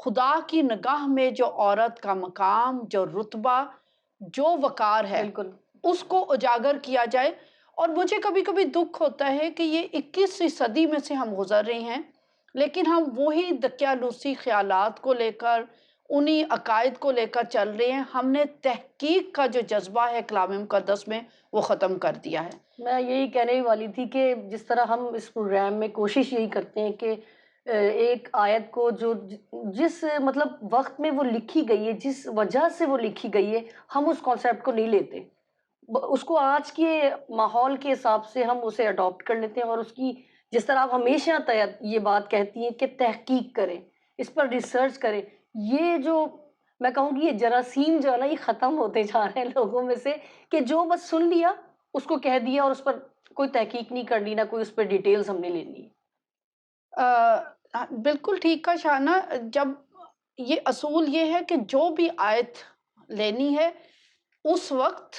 خدا کی نگاہ میں جو عورت کا مقام، جو رتبہ، جو وقار ہے، بالکل اس کو اجاگر کیا جائے۔ اور مجھے کبھی کبھی دکھ ہوتا ہے کہ یہ 21ویں صدی میں سے ہم گزر رہے ہیں، لیکن ہم وہی دقیانوسی خیالات کو لے کر، انہی عقائد کو لے کر چل رہے ہیں۔ ہم نے تحقیق کا جو جذبہ ہے کلام مقدس میں، وہ ختم کر دیا ہے۔ میں یہی کہنے ہی والی تھی کہ جس طرح ہم اس پروگرام میں کوشش یہی کرتے ہیں کہ ایک آیت کو جو جس مطلب وقت میں وہ لکھی گئی ہے، جس وجہ سے وہ لکھی گئی ہے، ہم اس کانسیپٹ کو نہیں لیتے، اس کو آج کے ماحول کے حساب سے ہم اسے اڈاپٹ کر لیتے ہیں، اور اس کی جس طرح آپ ہمیشہ یہ بات کہتی ہیں کہ تحقیق کریں، اس پر ریسرچ کریں، یہ جو میں کہوں گی یہ جراثیم جو ہے نا، یہ ختم ہوتے جا رہے ہیں لوگوں میں سے، کہ جو بس سن لیا اس کو کہہ دیا، اور اس پر کوئی تحقیق نہیں کرنی، نہ کوئی اس پہ ڈیٹیلز ہم نے لینی ہے۔ بالکل ٹھیک کہا شاہنہ۔ جب یہ اصول یہ ہے کہ جو بھی آیت لینی ہے، اس وقت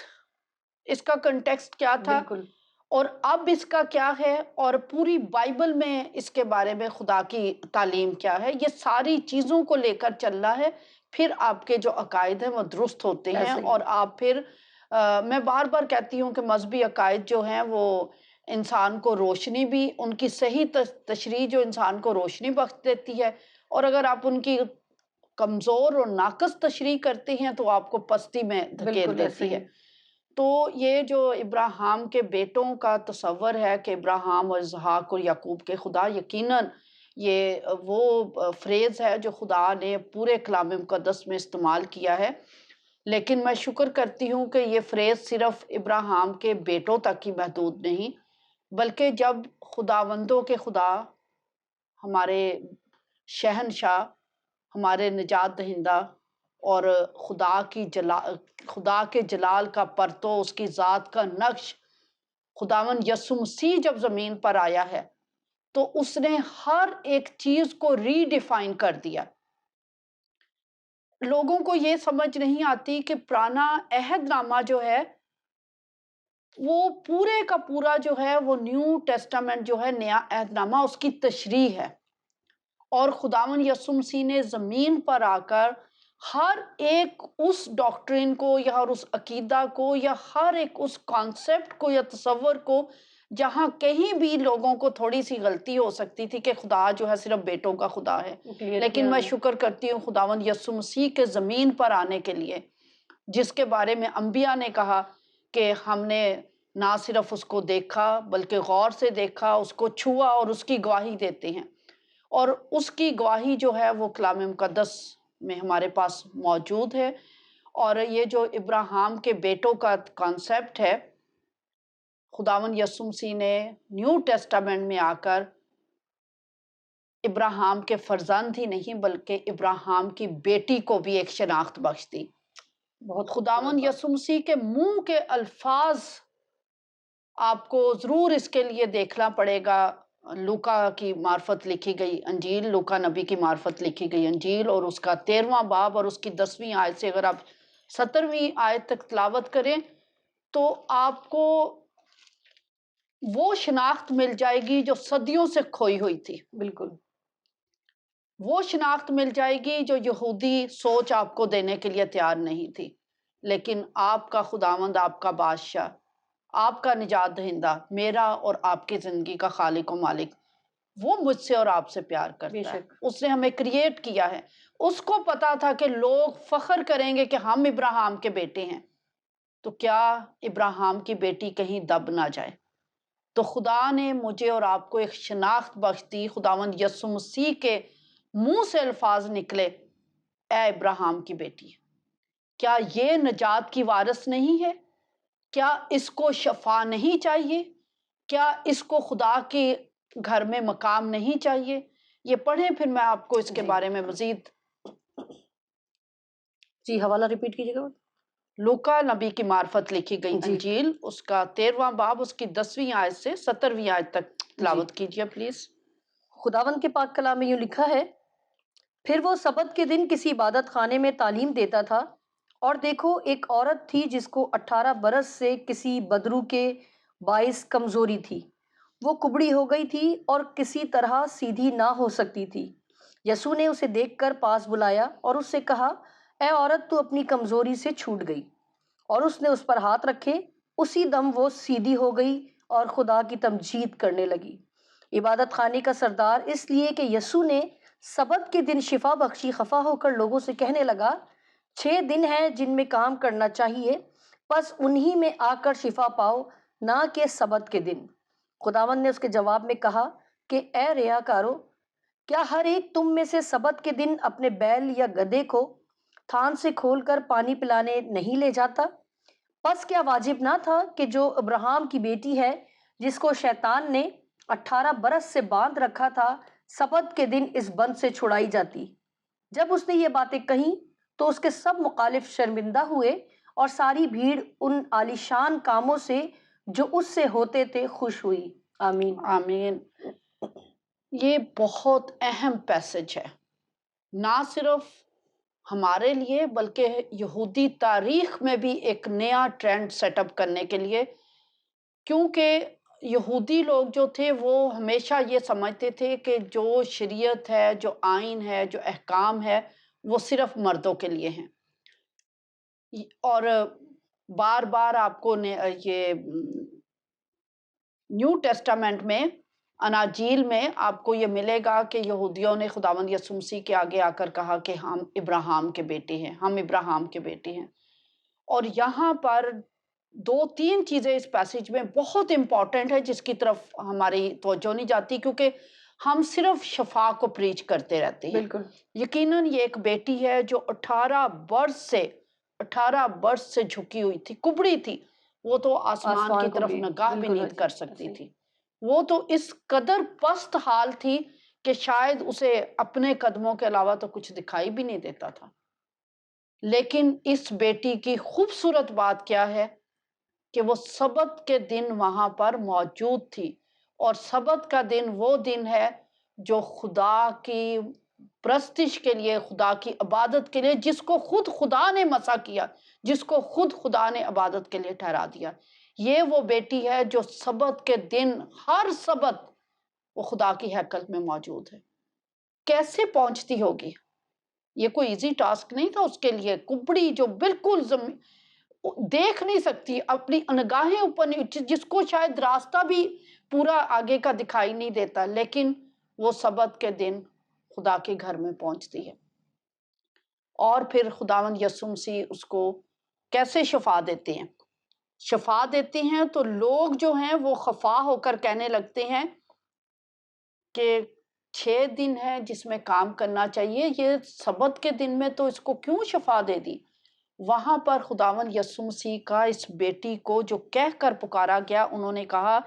اس کا کنٹیکسٹ کیا تھا بالکل اور اب اس کا کیا ہے، اور پوری بائبل میں اس کے بارے میں خدا کی تعلیم کیا ہے، یہ ساری چیزوں کو لے کر چلنا ہے۔ پھر آپ کے جو عقائد ہیں وہ درست ہوتے ہیں، ایسا ہی اور آپ پھر میں بار بار کہتی ہوں کہ مذہبی عقائد جو ہیں وہ انسان کو روشنی بھی، ان کی صحیح تشریح جو انسان کو روشنی بخش دیتی ہے، اور اگر آپ ان کی کمزور اور ناقص تشریح کرتے ہیں تو آپ کو پستی میں دھکیل بالکل ایسا دیتی ہی ہے۔ تو یہ جو ابراہیم کے بیٹوں کا تصور ہے کہ ابراہیم اور اسحاق اور یعقوب کے خدا، یقیناً یہ وہ فریز ہے جو خدا نے پورے کلام مقدس میں استعمال کیا ہے، لیکن میں شکر کرتی ہوں کہ یہ فریز صرف ابراہیم کے بیٹوں تک ہی محدود نہیں، بلکہ جب خداوندوں کے خدا، ہمارے شہنشاہ، ہمارے نجات دہندہ اور خدا کے جلال کا پرتو، اس کی ذات کا نقش، خداوند یسوع مسیح جب زمین پر آیا ہے تو اس نے ہر ایک چیز کو ری ڈیفائن کر دیا۔ لوگوں کو یہ سمجھ نہیں آتی کہ پرانا عہد نامہ جو ہے وہ پورے کا پورا جو ہے وہ نیو ٹیسٹامنٹ جو ہے، نیا عہد نامہ، اس کی تشریح ہے، اور خداوند یسوع مسیح نے زمین پر آ کر ہر ایک اس ڈاکٹرین کو یا اس عقیدہ کو یا ہر ایک اس کانسیپٹ کو یا تصور کو، جہاں کہیں بھی لوگوں کو تھوڑی سی غلطی ہو سکتی تھی کہ خدا جو ہے صرف بیٹوں کا خدا ہے، کلیئر لیکن کیا میں ہے۔ شکر کرتی ہوں خداوند یسوع مسیح کے زمین پر آنے کے لیے، جس کے بارے میں انبیاء نے کہا کہ ہم نے نہ صرف اس کو دیکھا بلکہ غور سے دیکھا، اس کو چھوا اور اس کی گواہی دیتے ہیں، اور اس کی گواہی جو ہے وہ کلام مقدس میں ہمارے پاس موجود ہے۔ اور یہ جو ابراہیم کے بیٹوں کا کانسیپٹ ہے، خداوند یسوع مسیح نے نیو ٹیسٹامنٹ میں آ کر ابراہیم کے فرزند ہی نہیں بلکہ ابراہیم کی بیٹی کو بھی ایک شناخت بخش دی۔ بہت خوبصورت خداوند بات۔ یسوع مسیح کے منہ کے الفاظ آپ کو ضرور اس کے لیے دیکھنا پڑے گا۔ لوکا کی معرفت لکھی گئی انجیل، لوکا نبی کی معرفت لکھی گئی انجیل، اور اس کا 13واں باب اور اس کی 10ویں آیت سے اگر آپ 17ویں آیت تک تلاوت کریں تو آپ کو وہ شناخت مل جائے گی جو صدیوں سے کھوئی ہوئی تھی، بالکل وہ شناخت مل جائے گی جو یہودی سوچ آپ کو دینے کے لیے تیار نہیں تھی، لیکن آپ کا خداوند، آپ کا بادشاہ، آپ کا نجات دہندہ، میرا اور آپ کی زندگی کا خالق و مالک، وہ مجھ سے اور آپ سے پیار بے کرتا ہے۔ شک اس نے ہمیں کریٹ کیا ہے، اس کو پتا تھا کہ لوگ فخر کریں گے کہ ہم ابراہیم کے بیٹے ہیں، تو کیا ابراہیم کی بیٹی کہیں دب نہ جائے۔ تو خدا نے مجھے اور آپ کو ایک شناخت بخش دی، خداوند یسوع مسیح کے منہ سے الفاظ نکلے، اے ابراہیم کی بیٹی۔ کیا یہ نجات کی وارث نہیں ہے؟ کیا اس کو شفا نہیں چاہیے؟ کیا اس کو خدا کے گھر میں مقام نہیں چاہیے؟ یہ پڑھیں، پھر میں آپ کو اس کے جی بارے میں مزید۔ جی، حوالہ ریپیٹ کیجیے گا۔ لوکا نبی کی معرفت لکھی گئی جی انجیل، اس کا 13واں باب، اس کی 10ویں آیت سے 17ویں آیت تک جی، تلاوت کیجیے پلیز۔ خداوند کے پاک کلام میں یوں لکھا ہے، پھر وہ سبت کے دن کسی عبادت خانے میں تعلیم دیتا تھا، اور دیکھو ایک عورت تھی جس کو 18 برس سے کسی بدرو کے باعث کمزوری تھی، وہ کبڑی ہو گئی تھی اور کسی طرح سیدھی نہ ہو سکتی تھی، یسوع نے اسے دیکھ کر پاس بلایا اور اس سے کہا، اے عورت، تو اپنی کمزوری سے چھوٹ گئی۔ اور اس نے اس پر ہاتھ رکھے، اسی دم وہ سیدھی ہو گئی اور خدا کی تمجید کرنے لگی۔ عبادت خانے کا سردار اس لیے کہ یسوع نے سبت کے دن شفا بخشی خفا ہو کر لوگوں سے کہنے لگا، 6 دن ہیں جن میں کام کرنا چاہیے، بس انہی میں آ کر شفا پاؤ، نہ کہ سبت کے دن۔ خداوند نے اس کے جواب میں کہا کہ اے ریاکارو، کیا ہر ایک تم میں سے سبت کے دن اپنے بیل یا گدھے کو تھان سے کھول کر پانی پلانے نہیں لے جاتا؟ پس کیا واجب نہ تھا کہ جو ابراہیم کی بیٹی ہے، جس کو شیطان نے 18 برس سے باندھ رکھا تھا، سبت کے دن اس بند سے چھڑائی جاتی؟ جب اس نے یہ باتیں کہیں تو اس کے سب مخالف شرمندہ ہوئے، اور ساری بھیڑ ان عالیشان کاموں سے جو اس سے ہوتے تھے خوش ہوئی۔ آمین۔ آمین۔ یہ بہت اہم پیسج ہے، نہ صرف ہمارے لیے بلکہ یہودی تاریخ میں بھی ایک نیا ٹرینڈ سیٹ اپ کرنے کے لیے، کیونکہ یہودی لوگ جو تھے وہ ہمیشہ یہ سمجھتے تھے کہ جو شریعت ہے، جو آئین ہے، جو احکام ہے، وہ صرف مردوں کے لیے ہیں۔ اور بار بار آپ کو یہ نیو ٹیسٹامنٹ میں، اناجیل میں آپ کو یہ ملے گا کہ یہودیوں نے خداوند یسوع مسیح کے آگے آ کر کہا کہ ہم ابراہیم کے بیٹے ہیں، ہم ابراہیم کے بیٹے ہیں۔ اور یہاں پر 2-3 چیزیں اس پیسج میں بہت امپورٹنٹ ہے جس کی طرف ہماری توجہ نہیں جاتی، کیونکہ ہم صرف شفا کو پریچ کرتے رہتے ہیں۔ بالکل۔ یقیناً یہ ایک بیٹی ہے جو 18 برس سے جھکی ہوئی تھی، کبڑی تھی، وہ تو آسمان کی آسمان کو طرف بھی نگاہ بھی بالکل نہیں کر حاجی، سکتی ایسے ہی۔ تھی۔ وہ تو اس قدر پست حال تھی کہ شاید اسے اپنے قدموں کے علاوہ تو کچھ دکھائی بھی نہیں دیتا تھا۔ لیکن اس بیٹی کی خوبصورت بات کیا ہے کہ وہ سبت کے دن وہاں پر موجود تھی، اور سبت کا دن وہ دن ہے جو خدا کی پرستش کے لیے، خدا کی عبادت کے لیے، جس کو خود خدا نے مسا کیا، جس کو خود خدا نے عبادت کے لیے ٹھہرا دیا۔ یہ وہ بیٹی ہے جو سبت کے دن، ہر سبت وہ خدا کی ہیکل میں موجود ہے۔ کیسے پہنچتی ہوگی؟ یہ کوئی ایزی ٹاسک نہیں تھا اس کے لیے۔ کبڑی جو بالکل دیکھ نہیں سکتی، اپنی نگاہیں اوپر نہیں، جس کو شاید راستہ بھی پورا آگے کا دکھائی نہیں دیتا، لیکن وہ سبت کے دن خدا کے گھر میں پہنچتی ہے۔ اور پھر خداوند یسوع مسیح اس کو کیسے شفا دیتے ہیں؟ شفا دیتے ہیں تو لوگ جو ہیں وہ خفا ہو کر کہنے لگتے ہیں کہ 6 دن ہے جس میں کام کرنا چاہیے، یہ سبت کے دن میں تو اس کو کیوں شفا دے دی؟ وہاں پر خداوند یسوع مسیح کا اس بیٹی کو جو کہہ کر پکارا گیا، انہوں نے کہا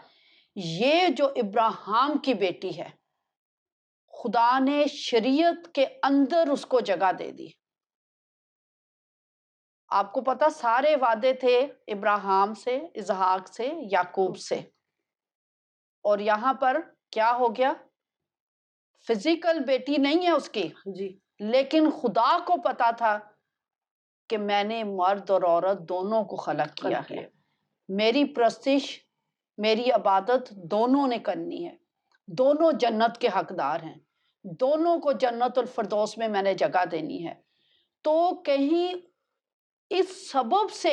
یہ جو ابراہیم کی بیٹی ہے، خدا نے شریعت کے اندر اس کو جگہ دے دی۔ آپ کو پتا سارے وعدے تھے ابراہیم سے، اسحاق سے، یعقوب سے، اور یہاں پر کیا ہو گیا؟ فزیکل بیٹی نہیں ہے اس کی، جی۔ لیکن خدا کو پتا تھا کہ میں نے مرد اور عورت دونوں کو خلق کیا ہے، میری پرستش، میری عبادت دونوں نے کرنی ہے، دونوں جنت کے حقدار ہیں، دونوں کو جنت الفردوس میں نے جگہ دینی ہے۔ تو کہیں اس سبب سے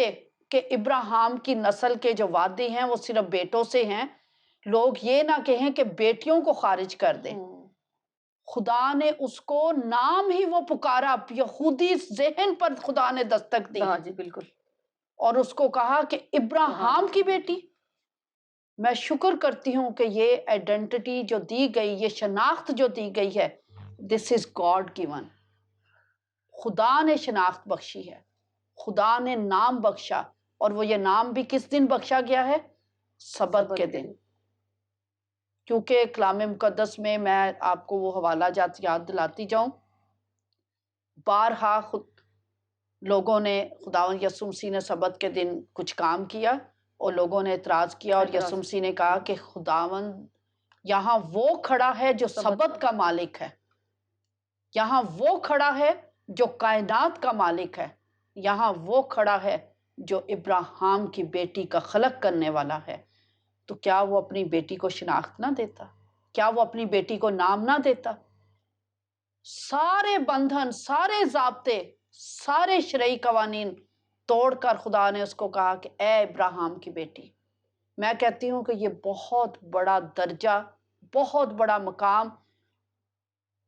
کہ ابراہیم کی نسل کے جو وعدے ہیں وہ صرف بیٹوں سے ہیں، لوگ یہ نہ کہیں کہ بیٹیوں کو خارج کر دیں۔ خدا نے اس کو نام ہی وہ پکارا، یہودی ذہن پر خدا نے دستک دی، ہاں جی، بالکل۔ اور اس کو کہا کہ ابراہیم کی بیٹی۔ میں شکر کرتی ہوں کہ یہ آئیڈینٹی جو دی گئی، یہ شناخت جو دی گئی ہے، دس از گاڈ گیون۔ خدا نے شناخت بخشی ہے، خدا نے نام بخشا، اور وہ یہ نام بھی کس دن بخشا گیا ہے؟ سبت کے دن۔ کیونکہ کلام مقدس میں آپ کو وہ حوالہ جات یاد دلاتی جاؤں، بارہا لوگوں نے خداوند یسوع مسیح نے سبت کے دن کچھ کام کیا اور لوگوں نے اعتراض کیا، اور یسوع مسیح نے کہا کہ خداوند یہاں وہ کھڑا ہے جو سبت کا مالک ہے، یہاں وہ کھڑا ہے جو کائنات کا مالک ہے، یہاں وہ کھڑا ہے جو ابراہیم کی بیٹی کا خلق کرنے والا ہے۔ تو کیا وہ اپنی بیٹی کو شناخت نہ دیتا؟ کیا وہ اپنی بیٹی کو نام نہ دیتا؟ سارے بندھن، سارے ضابطے، سارے شرعی قوانین توڑ کر خدا نے اس کو کہا کہ اے ابراہیم کی بیٹی۔ میں کہتی ہوں کہ یہ بہت بڑا درجہ، بہت بڑا مقام،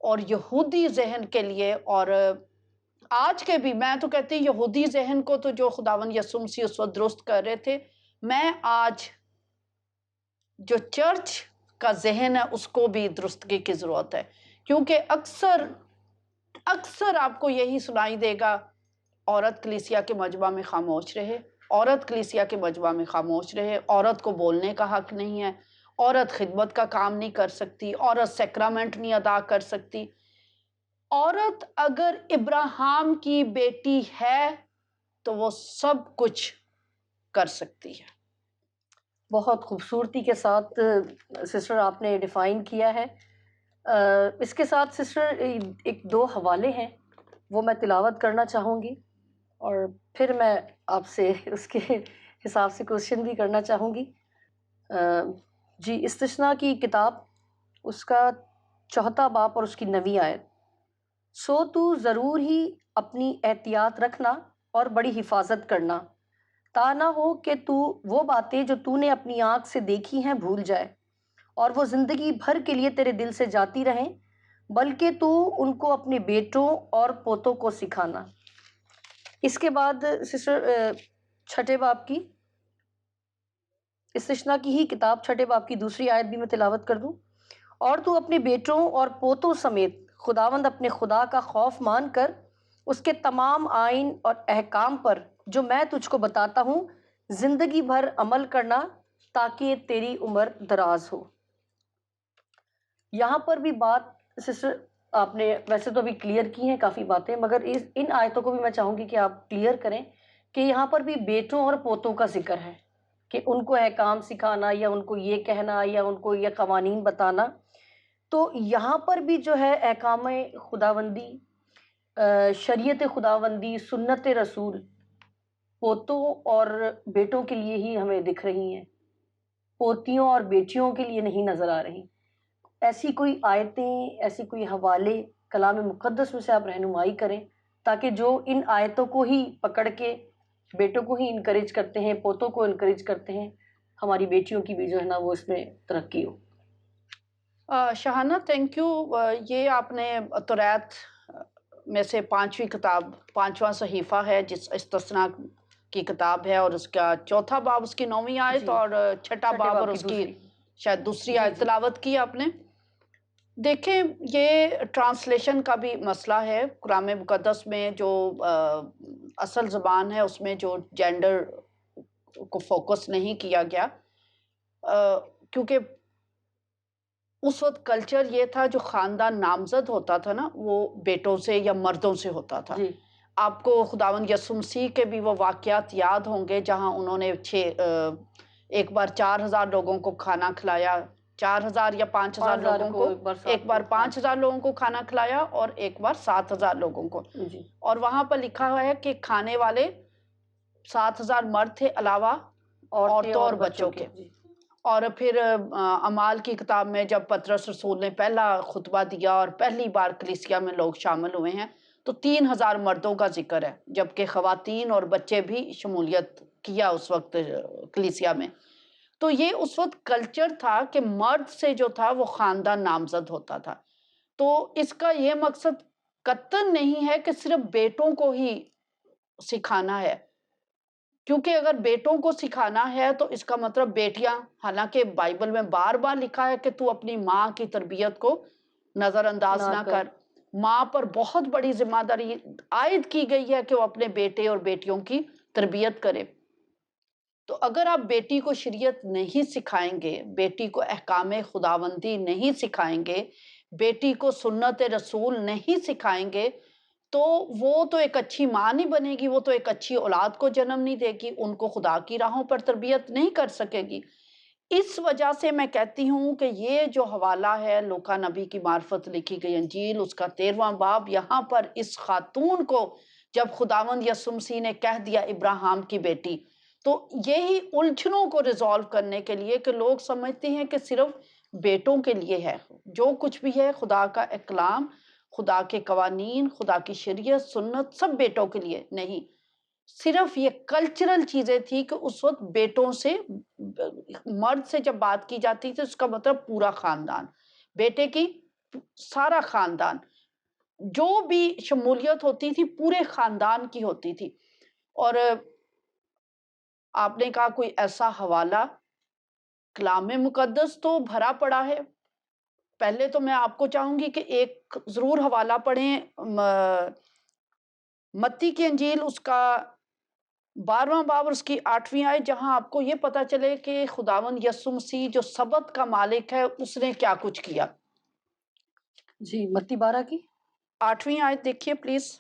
اور یہودی ذہن کے لیے، اور آج کے بھی، میں تو کہتی ہوں یہودی ذہن کو تو جو خداوند یسوع مسیح اس وقت درست کر رہے تھے، میں آج جو چرچ کا ذہن ہے اس کو بھی درستگی کی ضرورت ہے، کیونکہ اکثر آپ کو یہی سنائی دے گا، عورت کلیسیا کے مجمع میں خاموش رہے، عورت کلیسیا کے مجمع میں خاموش رہے، عورت کو بولنے کا حق نہیں ہے، عورت خدمت کا کام نہیں کر سکتی، عورت سیکرامنٹ نہیں ادا کر سکتی۔ عورت اگر ابراہیم کی بیٹی ہے تو وہ سب کچھ کر سکتی ہے۔ بہت خوبصورتی کے ساتھ سسٹر آپ نے ڈیفائن کیا ہے۔ اس کے ساتھ سسٹر ایک دو حوالے ہیں، وہ میں تلاوت کرنا چاہوں گی، اور پھر میں آپ سے اس کے حساب سے کوشچن بھی کرنا چاہوں گی۔ جی، استثنا کی کتاب، اس کا 4 باب اور اس کی 9 آیت: سو تو ضرور ہی اپنی احتیاط رکھنا اور بڑی حفاظت کرنا، تا نہ ہو کہ تو وہ باتیں جو تو نے اپنی آنکھ سے دیکھی ہیں بھول جائے، اور وہ زندگی بھر کے لیے تیرے دل سے جاتی رہیں، بلکہ تو ان کو اپنے بیٹوں اور پوتوں کو سکھانا۔ اس کے بعد سسٹر 6 باب کی، استثنا کی ہی کتاب 6 باب کی 2 آیت بھی میں تلاوت کر دوں: اور تو اپنے بیٹوں اور پوتوں سمیت خداوند اپنے خدا کا خوف مان کر اس کے تمام آئین اور احکام پر جو میں تجھ کو بتاتا ہوں زندگی بھر عمل کرنا، تاکہ تیری عمر دراز ہو۔ یہاں پر بھی بات سسٹر آپ نے ویسے تو ابھی کلیئر کی ہیں کافی باتیں، مگر ان آیتوں کو بھی میں چاہوں گی کہ آپ کلیئر کریں کہ یہاں پر بھی بیٹوں اور پوتوں کا ذکر ہے، کہ ان کو احکام سکھانا، یا ان کو یہ کہنا، یا ان کو یہ قوانین بتانا۔ تو یہاں پر بھی جو ہے احکام خداوندی، شریعت خداوندی، سنت رسول پوتوں اور بیٹوں کے لیے ہی ہمیں دکھ رہی ہیں، پوتیوں اور بیٹیوں کے لیے نہیں نظر آ رہی۔ ایسی کوئی آیتیں، ایسی کوئی حوالے کلام مقدس میں سے آپ رہنمائی کریں، تاکہ جو ان آیتوں کو ہی پکڑ کے بیٹوں کو ہی انکریج کرتے ہیں، پوتوں کو انکریج کرتے ہیں، ہماری بیٹیوں کی بھی جو ہے نا وہ اس میں ترقی ہو۔ Shahana thank you. یہ آپ نے توریت میں سے 5ویں کتاب، 5واں صحیفہ ہے جس استثنا کی کتاب ہے، اور اس کا 4 باب اس کی 9ویں آیت، جی، اور 6 باب اور کی اس کی دوسری۔ شاید دوسری جی آیت جی تلاوت کی آپ نے۔ دیکھیں، یہ ٹرانسلیشن کا بھی مسئلہ ہے۔ کلام مقدس میں جو اصل زبان ہے اس میں جو جینڈر کو فوکس نہیں کیا گیا، کیونکہ اس وقت کلچر یہ تھا، جو خاندان نامزد ہوتا تھا نا، وہ بیٹوں سے یا مردوں سے ہوتا تھا۔ جی آپ کو خداوند یسوع مسیح کے بھی وہ واقعات یاد ہوں گے جہاں انہوں نے ایک بار 4000 لوگوں کو کھانا کھلایا، 4000 یا 5000 لوگوں کو، ایک بار 5000 لوگوں کو کھانا کھلایا، اور ایک بار 7000 لوگوں کو۔ جی، اور وہاں پر لکھا ہوا ہے کہ کھانے والے 7000 مرد تھے، علاوہ عورتوں اور بچوں کے۔ جی اور پھر اعمال کی کتاب میں جب پطرس رسول نے پہلا خطبہ دیا اور پہلی بار کلیسیا میں لوگ شامل ہوئے ہیں، تو 3000 مردوں کا ذکر ہے، جبکہ خواتین اور بچے بھی شمولیت کیا اس وقت کلیسیا میں۔ تو یہ اس وقت کلچر تھا کہ مرد سے جو تھا وہ خاندان نامزد ہوتا تھا۔ تو اس کا یہ مقصد قطعاً نہیں ہے کہ صرف بیٹوں کو ہی سکھانا ہے، کیونکہ اگر بیٹوں کو سکھانا ہے تو اس کا مطلب بیٹیاں، حالانکہ بائبل میں بار بار لکھا ہے کہ تو اپنی ماں کی تربیت کو نظر انداز نہ کر۔ ماں پر بہت بڑی ذمہ داری عائد کی گئی ہے کہ وہ اپنے بیٹے اور بیٹیوں کی تربیت کرے۔ تو اگر آپ بیٹی کو شریعت نہیں سکھائیں گے، بیٹی کو احکام خداوندی نہیں سکھائیں گے، بیٹی کو سنت رسول نہیں سکھائیں گے، تو وہ تو ایک اچھی ماں نہیں بنے گی، وہ تو ایک اچھی اولاد کو جنم نہیں دے گی، ان کو خدا کی راہوں پر تربیت نہیں کر سکے گی۔ اس وجہ سے میں کہتی ہوں کہ یہ جو حوالہ ہے لوقا نبی کی معرفت لکھی گئی انجیل، اس کا 13واں باب، یہاں پر اس خاتون کو جب خداوند یسوع مسیح نے کہہ دیا ابراہیم کی بیٹی، تو یہی الجھنوں کو ریزالو کرنے کے لیے کہ لوگ سمجھتے ہیں کہ صرف بیٹوں کے لیے ہے، جو کچھ بھی ہے خدا کا کلام خدا کے قوانین، خدا کی شریعت، سنت سب بیٹوں کے لیے نہیں، صرف یہ کلچرل چیزیں تھی کہ اس وقت بیٹوں سے، مرد سے جب بات کی جاتی تھی اس کا مطلب پورا خاندان، بیٹے کی سارا خاندان، جو بھی شمولیت ہوتی تھی پورے خاندان کی ہوتی تھی۔ اور آپ نے کہا کوئی ایسا حوالہ، کلام مقدس تو بھرا پڑا ہے۔ پہلے تو میں آپ کو چاہوں گی کہ ایک ضرور حوالہ پڑھیں، متی کی انجیل، اس کا 12واں باب اور اس کی 8ویں آیت، جہاں آپ کو یہ پتا چلے کہ خداوند یسوع مسیح جو سبت کا مالک ہے اس نے کیا کچھ کیا۔ جی، متی 12 کی 8ویں آیت دیکھیے پلیز۔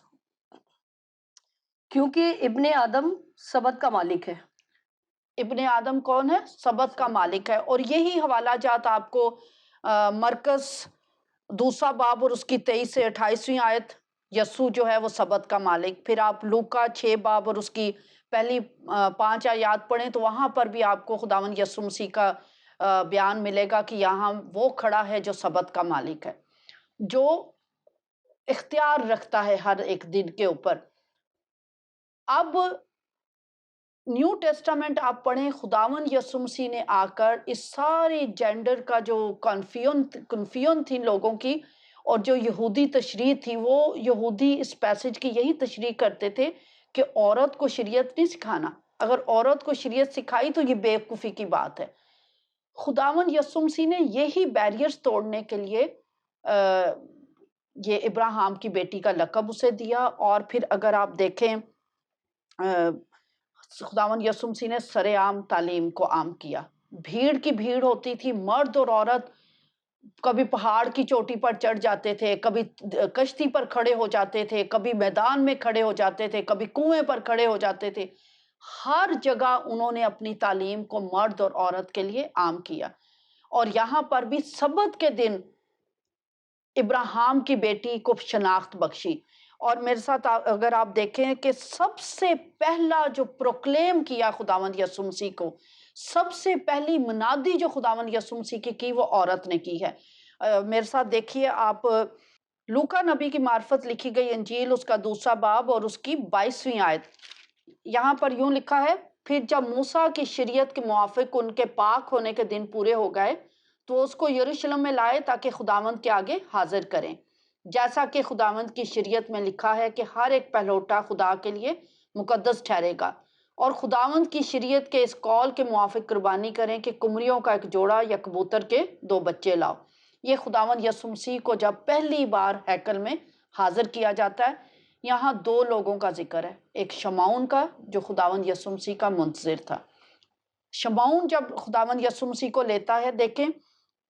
کیونکہ ابن آدم سبت کا مالک ہے۔ ابن آدم کون ہے؟ سبت کا مالک ہے۔ اور یہی حوالہ جات آپ کو مرکز 2 باب اور اس کی 23 سے 28ویں آیت، یسوع جو ہے وہ سبت کا مالک۔ پھر آپ لوکا 6 باب اور اس کی پہلی 5 آیات پڑھیں تو وہاں پر بھی آپ کو خداوند یسوع مسیح کا بیان ملے گا کہ یہاں وہ کھڑا ہے جو سبت کا مالک ہے، جو اختیار رکھتا ہے ہر ایک دن کے اوپر۔ اب نیو ٹیسٹامنٹ آپ پڑھیں، خداوند یسوع مسیح نے آ کر اس ساری جینڈر کا جو کنفیون تھی لوگوں کی، اور جو یہودی تشریح تھی، وہ یہودی اس پیسج کی یہی تشریح کرتے تھے کہ عورت کو شریعت نہیں سکھانا، اگر عورت کو شریعت سکھائی تو یہ بیوقوفی کی بات ہے۔ خداوند یسوع مسیح نے یہی بیریئرز توڑنے کے لیے یہ ابراہیم کی بیٹی کا لقب اسے دیا۔ اور پھر اگر آپ دیکھیں خداوند یسوع مسیح نے سر عام تعلیم کو عام کیا، بھیڑ کی بھیڑ ہوتی تھی، مرد اور عورت کبھی پہاڑ کی چوٹی پر چڑھ جاتے تھے، کبھی کشتی پر کھڑے ہو جاتے تھے، کبھی میدان میں کھڑے ہو جاتے تھے، کبھی کنویں پر کھڑے ہو جاتے تھے، ہر جگہ انہوں نے اپنی تعلیم کو مرد اور عورت کے لیے عام کیا۔ اور یہاں پر بھی سبت کے دن ابراہیم کی بیٹی کو شناخت بخشی۔ اور میرے ساتھ اگر آپ دیکھیں کہ سب سے پہلا جو پروکلیم کیا خداوند یسوع مسیح کو، سب سے پہلی منادی جو خداوند یسوع مسیح کی وہ عورت نے کی ہے۔ میرے ساتھ دیکھیے آپ لوکا نبی کی معرفت لکھی گئی انجیل، اس کا 2 باب اور اس کی 22ویں آیت۔ یہاں پر یوں لکھا ہے، پھر جب موسیٰ کی شریعت کے موافق ان کے پاک ہونے کے دن پورے ہو گئے تو اس کو یروشلم میں لائے تاکہ خداوند کے آگے حاضر کریں، جیسا کہ خداوند کی شریعت میں لکھا ہے کہ ہر ایک پہلوٹا خدا کے لیے مقدس ٹھہرے گا، اور خداوند کی شریعت کے اس قول کے موافق قربانی کریں کہ کمریوں کا ایک جوڑا یا کبوتر کے 2 بچے لاؤ۔ یہ خداوند یسوع مسیح کو جب پہلی بار ہیکل میں حاضر کیا جاتا ہے، یہاں 2 لوگوں کا ذکر ہے، ایک شمعون کا جو خداوند یسوع مسیح کا منتظر تھا۔ شمعون جب خداوند یسوع مسیح کو لیتا ہے، دیکھیں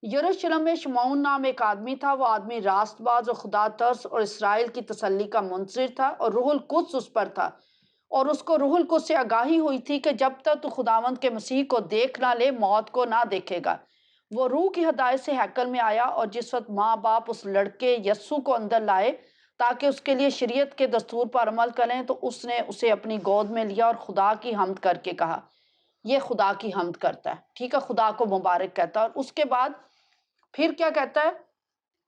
یروشلم میں شمعون نام ایک آدمی تھا، وہ آدمی راست باز اور خدا ترس اور اسرائیل کی تسلی کا منتظر تھا، اور روح القدس اس پر تھا، اور اس کو روح القدس سے آگاہی ہوئی تھی کہ جب تک تو خداوند کے مسیح کو دیکھ نہ لے موت کو نہ دیکھے گا۔ وہ روح کی ہدایت سے ہیکل میں آیا، اور جس وقت ماں باپ اس لڑکے یسوع کو اندر لائے تاکہ اس کے لیے شریعت کے دستور پر عمل کریں، تو اس نے اسے اپنی گود میں لیا اور خدا کی حمد کر کے کہا، یہ خدا کی حمد کرتا ہے، ٹھیک ہے، خدا کو مبارک کہتا ہے۔ اور اس کے بعد پھر کیا کہتا ہے،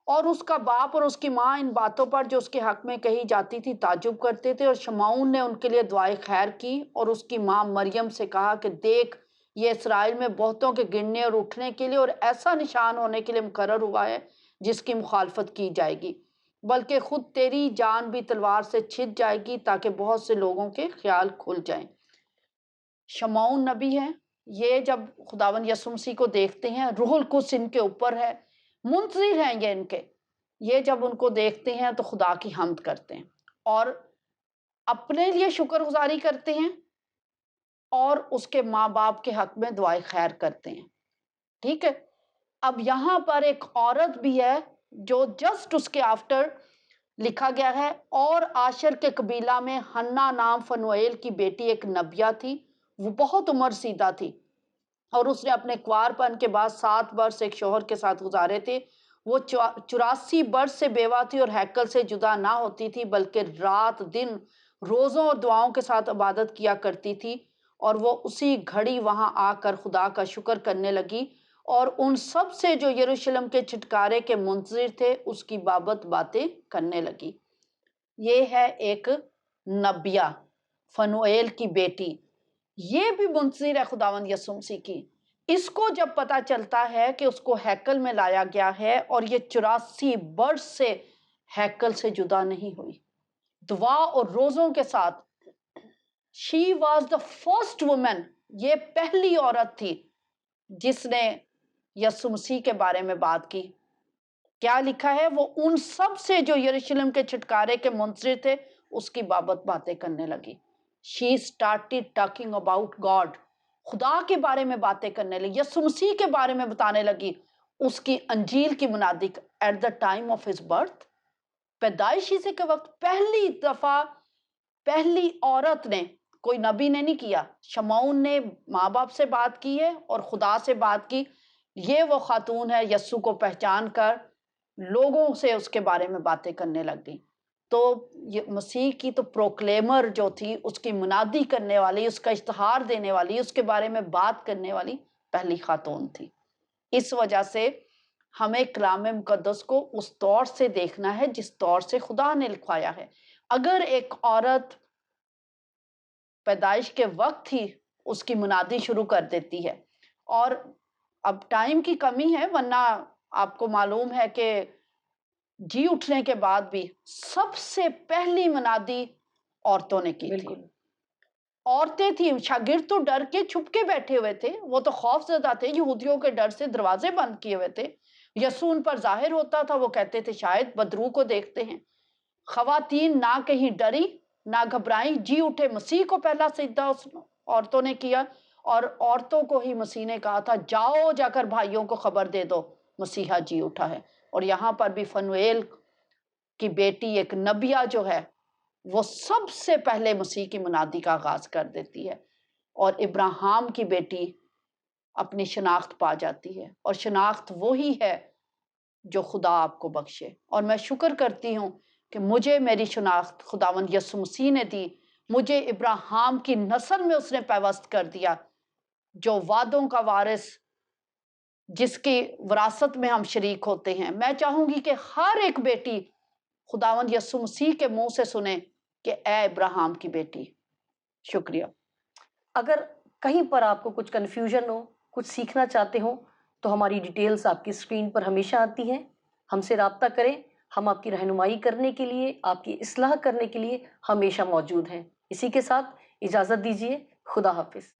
اور اس کا باپ اور اس کی ماں ان باتوں پر جو اس کے حق میں کہی جاتی تھی تعجب کرتے تھے، اور شمعون نے ان کے لیے دعائے خیر کی، اور اس کی ماں مریم سے کہا کہ دیکھ، یہ اسرائیل میں بہتوں کے گرنے اور اٹھنے کے لیے اور ایسا نشان ہونے کے لیے مقرر ہوا ہے جس کی مخالفت کی جائے گی، بلکہ خود تیری جان بھی تلوار سے چھن جائے گی تاکہ بہت سے لوگوں کے خیال کھل جائیں۔ شمعون نبی ہیں، یہ جب خداوند یسوع مسیح کو دیکھتے ہیں، روح القدس ان کے اوپر ہے، منتظر ہیں یہ ان کے، یہ جب ان کو دیکھتے ہیں تو خدا کی حمد کرتے ہیں اور اپنے لیے شکر گزاری کرتے ہیں، اور اس کے ماں باپ کے حق میں دعائے خیر کرتے ہیں، ٹھیک ہے۔ اب یہاں پر ایک عورت بھی ہے جو جسٹ اس کے آفٹر لکھا گیا ہے، اور آشر کے قبیلہ میں حنا نام فنویل کی بیٹی ایک نبیہ تھی، وہ بہت عمر رسیدہ تھی، اور اس نے اپنے کوار پن کے بعد 7 برس ایک شوہر کے ساتھ گزارے تھے۔ وہ 84 برس سے بیوہ تھی اور ہیکل سے جدا نہ ہوتی تھی، بلکہ رات دن روزوں اور دعاؤں کے ساتھ عبادت کیا کرتی تھی، اور وہ اسی گھڑی وہاں آ کر خدا کا شکر کرنے لگی اور ان سب سے جو یروشلم کے چھٹکارے کے منتظر تھے اس کی بابت باتیں کرنے لگی۔ یہ ہے ایک نبیہ، فنوئیل کی بیٹی، یہ بھی منتظر ہے خداوند یسوع مسیح کی۔ اس کو جب پتا چلتا ہے کہ اس کو ہیکل میں لایا گیا ہے اور یہ 84 برس سے ہیکل سے جدا نہیں ہوئی، دعا اور روزوں کے ساتھ، she was the first woman، یہ پہلی عورت تھی جس نے یسوع مسیح کے بارے میں بات کی۔ کیا لکھا ہے؟ وہ ان سب سے جو یروشلم کے چھٹکارے کے منتظر تھے اس کی بابت باتیں کرنے لگی۔ She started talking about God، خدا کے بارے میں باتیں کرنے لگی، یسوع مسیح کے بارے میں بتانے لگی، اس کی انجیل کی منادی at the time of his birth, پیدائش عیسیٰ کے وقت پہلی دفعہ پہلی عورت نے، کوئی نبی نے نہیں کیا، شمعون نے ماں باپ سے بات کی ہے اور خدا سے بات کی، یہ وہ خاتون ہے یسوع کو پہچان کر لوگوں سے اس کے بارے میں باتیں کرنے لگ گئی۔ تو یہ مسیح کی تو پروکلیمر جو تھی، اس کی منادی کرنے والی، اس کا اشتہار دینے والی، اس کے بارے میں بات کرنے والی پہلی خاتون تھی۔ اس وجہ سے ہمیں کلام مقدس کو اس طور سے دیکھنا ہے جس طور سے خدا نے لکھوایا ہے۔ اگر ایک عورت پیدائش کے وقت ہی اس کی منادی شروع کر دیتی ہے، اور اب ٹائم کی کمی ہے، ورنہ آپ کو معلوم ہے کہ جی اٹھنے کے بعد بھی سب سے پہلی منادی عورتوں نے کی تھی۔ عورتیں تھیں، شاگرد تو ڈر کے چھپ کے بیٹھے ہوئے تھے، وہ تو خوف زدہ تھے، یہودیوں کے ڈر سے دروازے بند کیے ہوئے تھے۔ یسوع ان پر ظاہر ہوتا تھا، وہ کہتے تھے شاید بدروح کو دیکھتے ہیں۔ خواتین نہ کہیں ڈری نہ گھبرائیں، جی اٹھے، مسیح کو پہلا سجدہ اس عورتوں نے کیا، اور عورتوں کو ہی مسیح نے کہا تھا جاؤ جا کر بھائیوں کو خبر دے دو مسیحا جی اٹھا ہے۔ اور یہاں پر بھی فنوئیل کی بیٹی ایک نبیہ جو ہے وہ سب سے پہلے مسیح کی منادی کا آغاز کر دیتی ہے، اور ابراہیم کی بیٹی اپنی شناخت پا جاتی ہے، اور شناخت وہی ہے جو خدا آپ کو بخشے۔ اور میں شکر کرتی ہوں کہ مجھے میری شناخت خداوند یسوع مسیح نے دی، مجھے ابراہیم کی نسل میں اس نے پیوست کر دیا، جو وعدوں کا وارث، جس کی وراثت میں ہم شریک ہوتے ہیں۔ میں چاہوں گی کہ ہر ایک بیٹی خداوند یسوع مسیح کے منہ سے سنے کہ اے ابراہیم کی بیٹی۔ شکریہ۔ اگر کہیں پر آپ کو کچھ کنفیوژن ہو، کچھ سیکھنا چاہتے ہوں، تو ہماری ڈیٹیلز آپ کی اسکرین پر ہمیشہ آتی ہیں، ہم سے رابطہ کریں، ہم آپ کی رہنمائی کرنے کے لیے، آپ کی اصلاح کرنے کے لیے ہمیشہ موجود ہیں۔ اسی کے ساتھ اجازت دیجیے، خدا حافظ۔